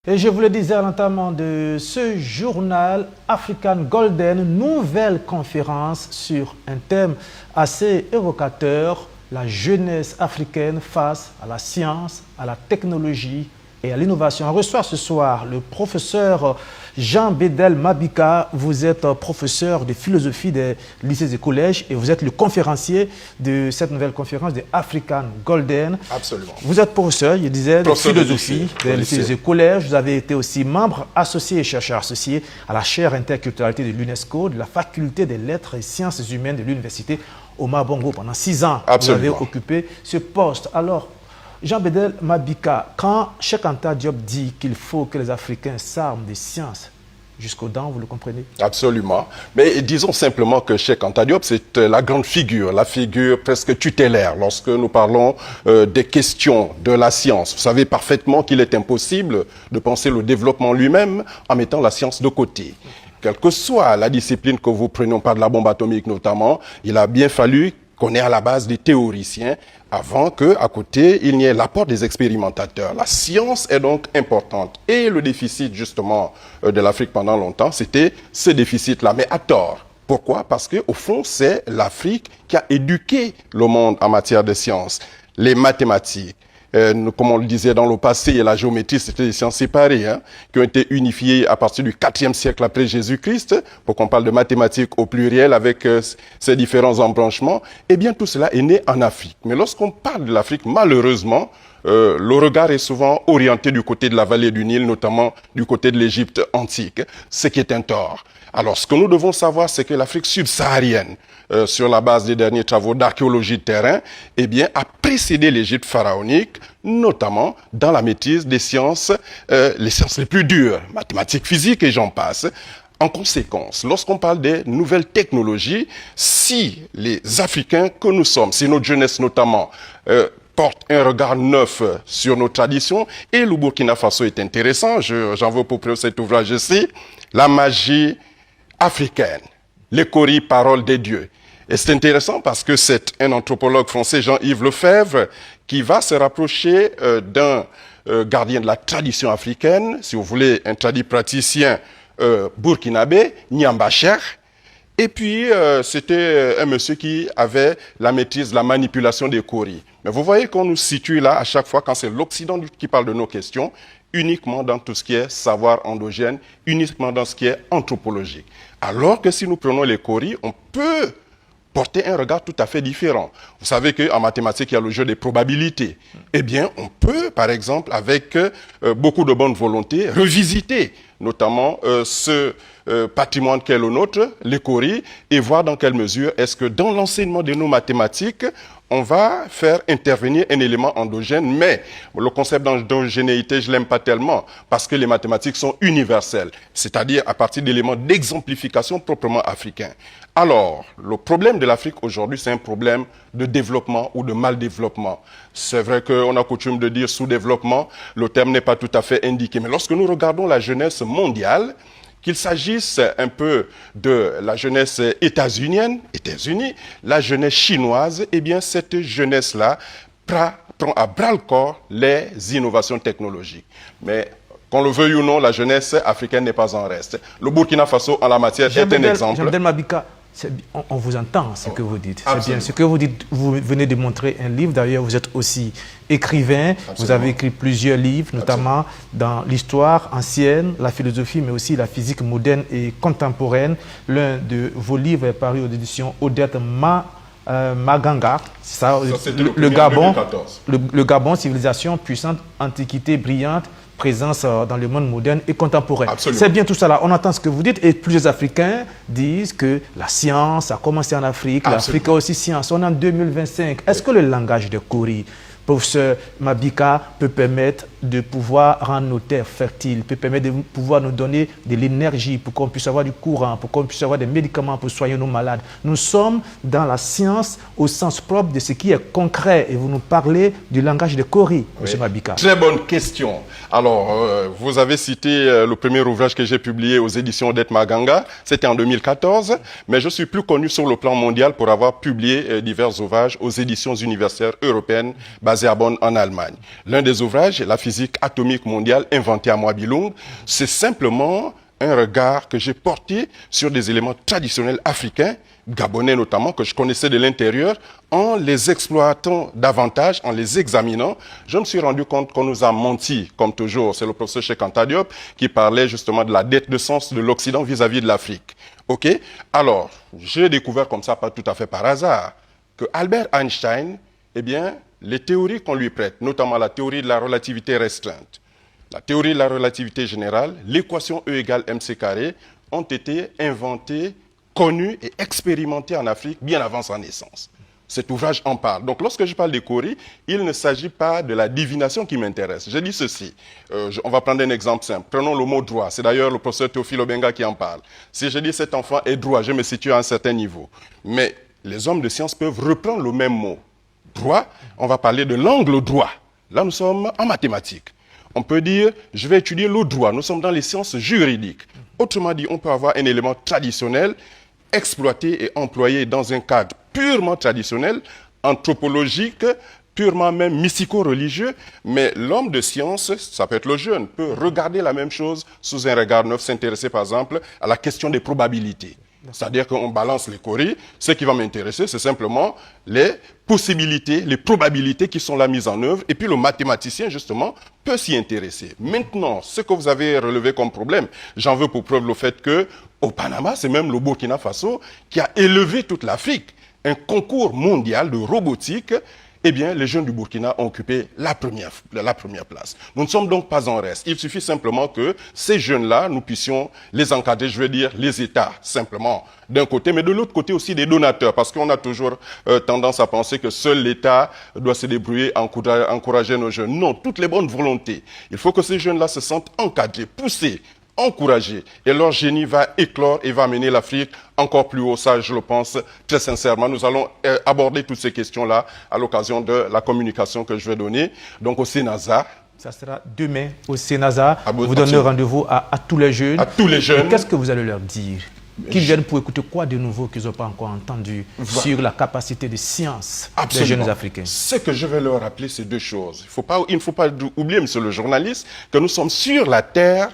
Et je vous le disais à l'entament de ce journal African Golden, nouvelle conférence sur un thème assez évocateur, la jeunesse africaine face à la science, à la technologie et à l'innovation. On reçoit ce soir le professeur Jean-Bédel Mabika. Vous êtes professeur de philosophie des lycées et collèges et vous êtes le conférencier de cette nouvelle conférence de African Golden. Absolument. Vous êtes professeur, je disais, de philosophie des lycées et collèges. Vous avez été aussi membre associé et chercheur associé à la chaire interculturalité de l'UNESCO, de la faculté des lettres et sciences humaines de l'université Omar Bongo. Pendant 6 ans, Absolument. vous avez occupé ce poste. Alors, Jean-Bédel Mabika, quand Cheikh Anta Diop dit qu'il faut que les Africains s'arment des sciences jusqu'aux dents, vous le comprenez? Absolument. Mais disons simplement que Cheikh Anta Diop, c'est la grande figure, la figure presque tutélaire lorsque nous parlons des questions de la science. Vous savez parfaitement qu'il est impossible de penser le développement lui-même en mettant la science de côté. Quelle que soit la discipline que vous preniez, on parle de la bombe atomique notamment, il a bien fallu qu'on ait à la base des théoriciens avant qu'à côté, il n'y ait l'apport des expérimentateurs. La science est donc importante. Et le déficit, justement, de l'Afrique pendant longtemps, c'était ce déficit-là, mais à tort. Pourquoi? Parce qu'au fond, c'est l'Afrique qui a éduqué le monde en matière de sciences. Les mathématiques, comme on le disait dans le passé, la géométrie, c'était des sciences séparées, qui ont été unifiées à partir du IVe siècle après Jésus-Christ, pour qu'on parle de mathématiques au pluriel avec ces différents embranchements. Eh bien, tout cela est né en Afrique. Mais lorsqu'on parle de l'Afrique, malheureusement, le regard est souvent orienté du côté de la vallée du Nil, notamment du côté de l'Égypte antique, ce qui est un tort. Alors, ce que nous devons savoir, c'est que l'Afrique subsaharienne, sur la base des derniers travaux d'archéologie de terrain, eh bien, a précédé l'Égypte pharaonique, notamment dans la maîtrise des sciences, les sciences les plus dures, mathématiques, physiques et j'en passe. En conséquence, lorsqu'on parle des nouvelles technologies, si les Africains que nous sommes, si notre jeunesse notamment, porte un regard neuf sur nos traditions, et le Burkina Faso est intéressant, j'en veux pour preuve cet ouvrage ici, La magie africaine, les coris paroles des dieux. Et c'est intéressant parce que c'est un anthropologue français, Jean-Yves Lefebvre, qui va se rapprocher d'un gardien de la tradition africaine, si vous voulez, un praticien burkinabé, Niamba Cheikh. Et puis, c'était un monsieur qui avait la maîtrise de la manipulation des coris. Mais vous voyez qu'on nous situe là, à chaque fois, quand c'est l'Occident qui parle de nos questions, uniquement dans tout ce qui est savoir endogène, uniquement dans ce qui est anthropologique. Alors que si nous prenons les coris, on peut porter un regard tout à fait différent. Vous savez qu'en mathématiques, il y a le jeu des probabilités. Eh bien, on peut, par exemple, avec beaucoup de bonne volonté, revisiter notamment ce patrimoine qu'est le nôtre, les coris, et voir dans quelle mesure est-ce que dans l'enseignement de nos mathématiques, on va faire intervenir un élément endogène, mais le concept d'endogénéité, je l'aime pas tellement, parce que les mathématiques sont universelles, c'est-à-dire à partir d'éléments d'exemplification proprement africains. Alors, le problème de l'Afrique aujourd'hui, c'est un problème de développement ou de mal-développement. C'est vrai qu'on a coutume de dire sous-développement, le terme n'est pas tout à fait indiqué, mais lorsque nous regardons la jeunesse mondiale, qu'il s'agisse un peu de la jeunesse états-unienne, la jeunesse chinoise, eh bien cette jeunesse-là prend à bras-le-corps les innovations technologiques. Mais qu'on le veuille ou non, la jeunesse africaine n'est pas en reste. Le Burkina Faso, en la matière, est un exemple. Jean-Bédel Mabika, on vous entend, ce que vous dites. C'est bien. Ce que vous dites, vous venez de montrer un livre. D'ailleurs, vous êtes aussi écrivain. Absolument. Vous avez écrit plusieurs livres, notamment dans l'histoire ancienne, la philosophie, mais aussi la physique moderne et contemporaine. L'un de vos livres est paru aux éditions Odette Maganga. C'est ça, le Gabon, le Gabon, civilisation puissante, antiquité brillante, présence dans le monde moderne et contemporain. C'est bien tout ça là. On entend ce que vous dites et plusieurs Africains disent que la science a commencé en Afrique, l'Afrique a aussi science. On est en 2025. Est-ce que le langage de Kori, professeur Mabika, peut permettre de pouvoir rendre nos terres fertiles, peut permettre de pouvoir nous donner de l'énergie pour qu'on puisse avoir du courant, pour qu'on puisse avoir des médicaments pour soigner nos malades? Nous sommes dans la science au sens propre de ce qui est concret et vous nous parlez du langage de Kori, M. Mabika. Très bonne question. Alors, vous avez cité le premier ouvrage que j'ai publié aux éditions Odette Maganga, c'était en 2014, mais je suis plus connu sur le plan mondial pour avoir publié divers ouvrages aux éditions universitaires européennes basées à Bonn en Allemagne. L'un des ouvrages, La physique physique atomique mondiale inventée à Mwabilung. C'est simplement un regard que j'ai porté sur des éléments traditionnels africains, gabonais notamment, que je connaissais de l'intérieur, en les exploitant davantage, en les examinant. Je me suis rendu compte qu'on nous a menti, comme toujours. C'est le professeur Cheikh Anta Diop qui parlait justement de la dette de sens de l'Occident vis-à-vis de l'Afrique. OK? Alors, j'ai découvert comme ça, pas tout à fait par hasard, que Albert Einstein, eh bien, les théories qu'on lui prête, notamment la théorie de la relativité restreinte, la théorie de la relativité générale, l'équation E égale mc carré, ont été inventées, connues et expérimentées en Afrique bien avant sa naissance. Cet ouvrage en parle. Donc, lorsque je parle des Kori, il ne s'agit pas de la divination qui m'intéresse. Je dis ceci. On va prendre un exemple simple. Prenons le mot droit. C'est d'ailleurs le professeur Théophile Obenga qui en parle. Si je dis cet enfant est droit, je me situe à un certain niveau. Mais les hommes de science peuvent reprendre le même mot. Droit, on va parler de l'angle droit. Là, nous sommes en mathématiques. On peut dire, je vais étudier le droit. Nous sommes dans les sciences juridiques. Autrement dit, on peut avoir un élément traditionnel exploité et employé dans un cadre purement traditionnel, anthropologique, purement même mystico-religieux, mais l'homme de science, ça peut être le jeune, peut regarder la même chose sous un regard neuf, s'intéresser par exemple à la question des probabilités. C'est-à-dire qu'on balance les Kori, ce qui va m'intéresser, c'est simplement les possibilités, les probabilités qui sont la mise en œuvre, et puis le mathématicien, justement, peut s'y intéresser. Maintenant, ce que vous avez relevé comme problème, j'en veux pour preuve le fait que, au Panama, c'est même le Burkina Faso qui a élevé toute l'Afrique. Un concours mondial de robotique, eh bien, les jeunes du Burkina ont occupé la première place. Nous ne sommes donc pas en reste. Il suffit simplement que ces jeunes-là, nous puissions les encadrer, je veux dire, les États, simplement, d'un côté, mais de l'autre côté aussi des donateurs, parce qu'on a toujours tendance à penser que seul l'État doit se débrouiller, encourager nos jeunes. Non, toutes les bonnes volontés. Il faut que ces jeunes-là se sentent encadrés, poussés, encouragés, et leur génie va éclore et va mener l'Afrique encore plus haut. Ça, je le pense très sincèrement. Nous allons aborder toutes ces questions-là à l'occasion de la communication que je vais donner. Donc au CNASA. Ça sera demain au CNASA. Vous donnez rendez-vous à tous les jeunes. À tous les jeunes. Qu'est-ce que vous allez leur dire? Qu'ils viennent pour écouter quoi de nouveau qu'ils n'ont pas encore entendu sur la capacité de science des jeunes Africains? Ce que je vais leur rappeler, c'est deux choses. Il ne faut pas oublier, monsieur le journaliste, que nous sommes sur la terre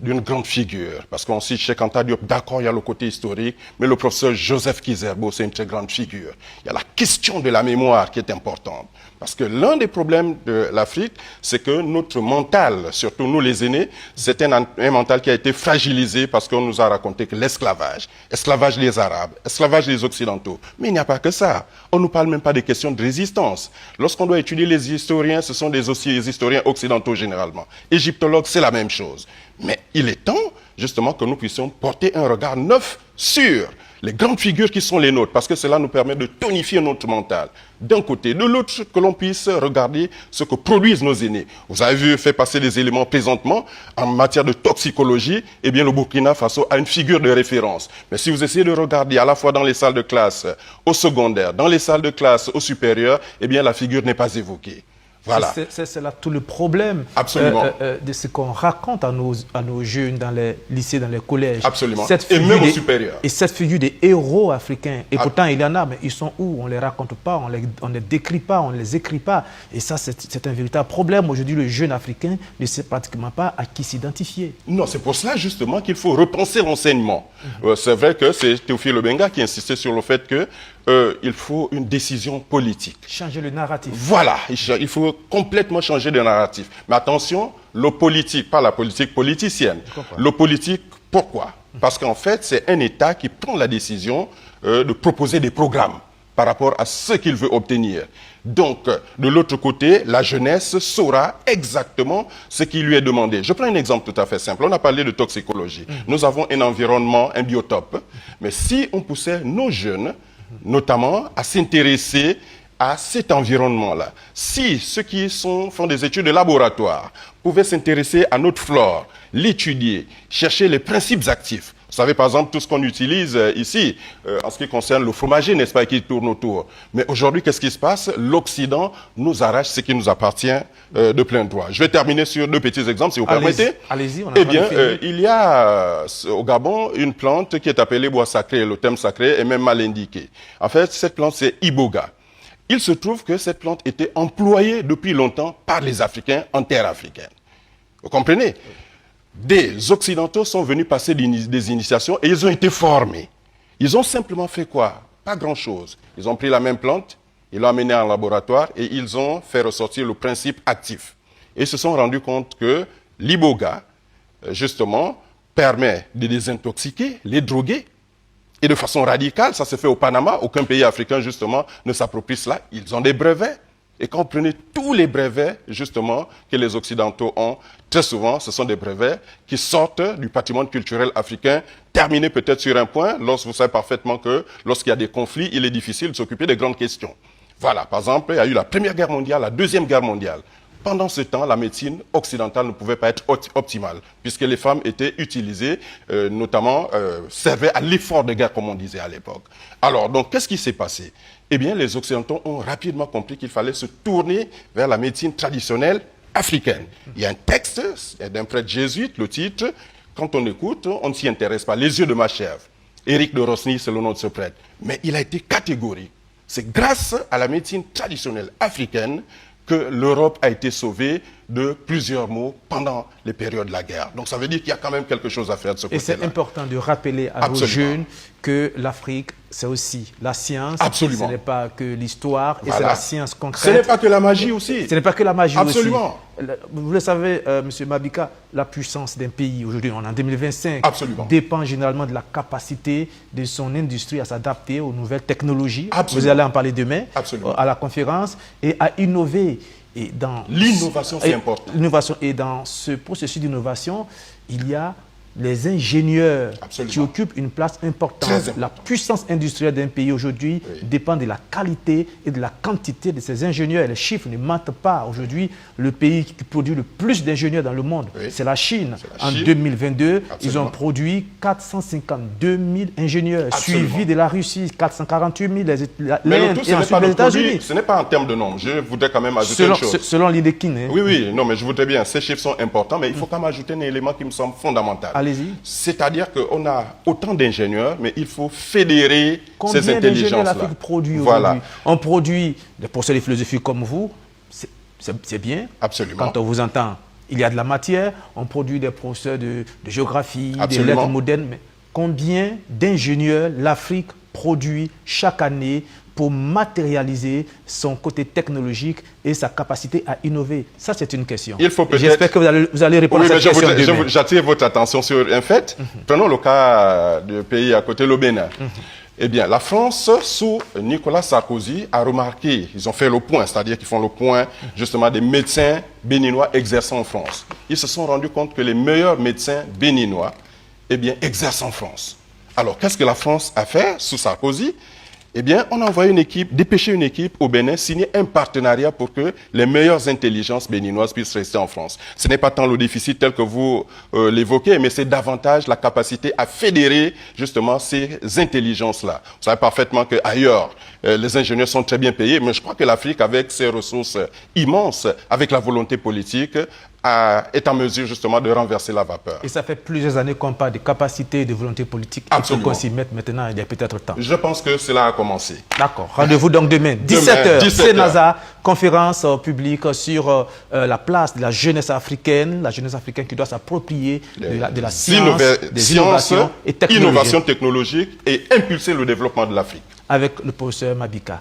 d'une grande figure, parce qu'on cite Cheikh Anta Diop, d'accord, il y a le côté historique, mais le professeur Joseph Kizerbo, c'est une très grande figure. Il y a la question de la mémoire qui est importante, parce que l'un des problèmes de l'Afrique, c'est que notre mental, surtout nous les aînés, c'est un mental qui a été fragilisé parce qu'on nous a raconté que l'esclavage des Arabes, esclavage des Occidentaux, mais il n'y a pas que ça. On ne nous parle même pas des questions de résistance. Lorsqu'on doit étudier les historiens, ce sont des historiens occidentaux généralement. Égyptologues, c'est la même chose. Mais il est temps, justement, que nous puissions porter un regard neuf sur les grandes figures qui sont les nôtres, parce que cela nous permet de tonifier notre mental. D'un côté, de l'autre, que l'on puisse regarder ce que produisent nos aînés. Vous avez vu, fait passer des éléments présentement en matière de toxicologie, eh bien le Burkina Faso a une figure de référence. Mais si vous essayez de regarder à la fois dans les salles de classe au secondaire, dans les salles de classe au supérieur, eh bien la figure n'est pas évoquée. Voilà. C'est là tout le problème de ce qu'on raconte à nos jeunes dans les lycées, dans les collèges. Absolument. Et même au supérieur. Et cette figure des héros africains. Et pourtant, il y en a, mais ils sont où? On ne les raconte pas, on ne les décrit pas, on ne les écrit pas. Et ça, c'est un véritable problème. Aujourd'hui, le jeune africain ne sait pratiquement pas à qui s'identifier. Non, c'est pour cela justement qu'il faut repenser l'enseignement. C'est vrai que c'est Théophile Obenga qui insistait sur le fait que il faut une décision politique. Changer le narratif. Voilà, il faut complètement changer de narratif. Mais attention, le politique, pas la politique politicienne. Le politique, pourquoi? Parce qu'en fait, c'est un État qui prend la décision de proposer des programmes par rapport à ce qu'il veut obtenir. Donc, de l'autre côté, la jeunesse saura exactement ce qui lui est demandé. Je prends un exemple tout à fait simple. On a parlé de toxicologie. Nous avons un environnement, un biotope. Mais si on poussait nos jeunes, notamment, à s'intéresser à cet environnement-là. Si ceux qui font des études de laboratoire pouvaient s'intéresser à notre flore, l'étudier, chercher les principes actifs. Vous savez, par exemple, tout ce qu'on utilise ici, en ce qui concerne le fromager, n'est-ce pas, qui tourne autour. Mais aujourd'hui, qu'est-ce qui se passe? L'Occident nous arrache ce qui nous appartient de plein droit. Je vais terminer sur deux petits exemples, si vous permettez. Allez-y, on a Eh bien, il y a au Gabon une plante qui est appelée bois sacré. Le thème sacré est même mal indiqué. En fait, cette plante, c'est Iboga. Il se trouve que cette plante était employée depuis longtemps par les Africains en terre africaine. Vous comprenez? Des Occidentaux sont venus passer des initiations et ils ont été formés. Ils ont simplement fait quoi? Pas grand-chose. Ils ont pris la même plante, ils l'ont amenée en laboratoire et ils ont fait ressortir le principe actif. Et ils se sont rendus compte que l'iboga, justement, permet de désintoxiquer, les droguer. Et de façon radicale, ça se fait au Panama. Aucun pays africain, justement, ne s'approprie cela. Ils ont des brevets. Et quand vous prenez tous les brevets, justement, que les Occidentaux ont, très souvent, ce sont des brevets qui sortent du patrimoine culturel africain, terminés peut-être sur un point, lorsque vous savez parfaitement que lorsqu'il y a des conflits, il est difficile de s'occuper des grandes questions. Voilà, par exemple, il y a eu la Première Guerre mondiale, la Deuxième Guerre mondiale. Pendant ce temps, la médecine occidentale ne pouvait pas être optimale, puisque les femmes étaient utilisées, notamment servaient à l'effort de guerre, comme on disait à l'époque. Alors, donc, qu'est-ce qui s'est passé? Eh bien, les Occidentaux ont rapidement compris qu'il fallait se tourner vers la médecine traditionnelle africaine. Il y a un texte d'un prêtre jésuite, le titre, quand on écoute, on ne s'y intéresse pas. Les yeux de ma chèvre. Éric de Rosny, c'est le nom de ce prêtre. Mais il a été catégorique. C'est grâce à la médecine traditionnelle africaine que l'Europe a été sauvée de plusieurs maux pendant les périodes de la guerre. Donc ça veut dire qu'il y a quand même quelque chose à faire de ce côté-là. Et c'est important de rappeler à vos jeunes que l'Afrique, c'est aussi la science. Absolument. Ce n'est pas que l'histoire, et voilà. c'est la science concrète. Ce n'est pas que la magie aussi. Ce n'est pas que la magie Absolument. aussi. Vous le savez, M. Mabika, la puissance d'un pays, aujourd'hui, on est en 2025, Absolument. dépend généralement de la capacité de son industrie à s'adapter aux nouvelles technologies. Absolument. Vous allez en parler demain à la conférence, et à innover. L'innovation, c'est important. L'innovation. Et dans ce processus d'innovation, il y a les ingénieurs qui occupent une place importante. La puissance industrielle d'un pays aujourd'hui dépend de la qualité et de la quantité de ses ingénieurs. Et les chiffres ne mentent pas. Aujourd'hui, le pays qui produit le plus d'ingénieurs dans le monde, c'est la Chine. En 2022, ils ont produit 452 000 ingénieurs, suivis de la Russie, 448 000, l'Inde et ensuite les États-Unis. Ce n'est pas en termes de nombre. Je voudrais quand même ajouter une chose. Selon l'INDEKIN. Hein. Oui, non, mais je voudrais bien. Ces chiffres sont importants, mais il faut quand même ajouter un élément qui me semble fondamental. Allez-y. C'est-à-dire qu'on a autant d'ingénieurs, mais il faut fédérer ces intelligences-là. Combien d'ingénieurs l'Afrique produit aujourd'hui? On produit des professeurs de philosophie comme vous, c'est bien. Absolument. Quand on vous entend, il y a de la matière. On produit des professeurs de géographie, Absolument. de lettres modernes. Mais combien d'ingénieurs l'Afrique produit chaque année pour matérialiser son côté technologique et sa capacité à innover? Ça, c'est une question. J'espère que vous allez répondre à cette question. J'attire votre attention sur un fait. Prenons le cas du pays à côté, le Bénin. Eh bien, la France, sous Nicolas Sarkozy, a remarqué, ils ont fait le point, c'est-à-dire qu'ils font le point, justement, des médecins béninois exerçant en France. Ils se sont rendus compte que les meilleurs médecins béninois, eh bien, exercent en France. Alors, qu'est-ce que la France a fait sous Sarkozy? Eh bien, on a envoyé une équipe, dépêché une équipe au Bénin, signer un partenariat pour que les meilleures intelligences béninoises puissent rester en France. Ce n'est pas tant le déficit tel que vous l'évoquez, mais c'est davantage la capacité à fédérer justement ces intelligences-là. Vous savez parfaitement qu'ailleurs, les ingénieurs sont très bien payés, mais je crois que l'Afrique, avec ses ressources immenses, avec la volonté politique, est en mesure justement de renverser la vapeur. Et ça fait plusieurs années qu'on parle de capacité et de volonté politique. Absolument. Il faut qu'on s'y mette maintenant, il y a peut-être temps. Je pense que cela a commencé. D'accord. Rendez-vous donc demain, 17h, CENASA, conférence publique sur la place de la jeunesse africaine qui doit s'approprier de la science, des innovations et technologies. Innovation technologique et impulser le développement de l'Afrique. Avec le professeur Mabika.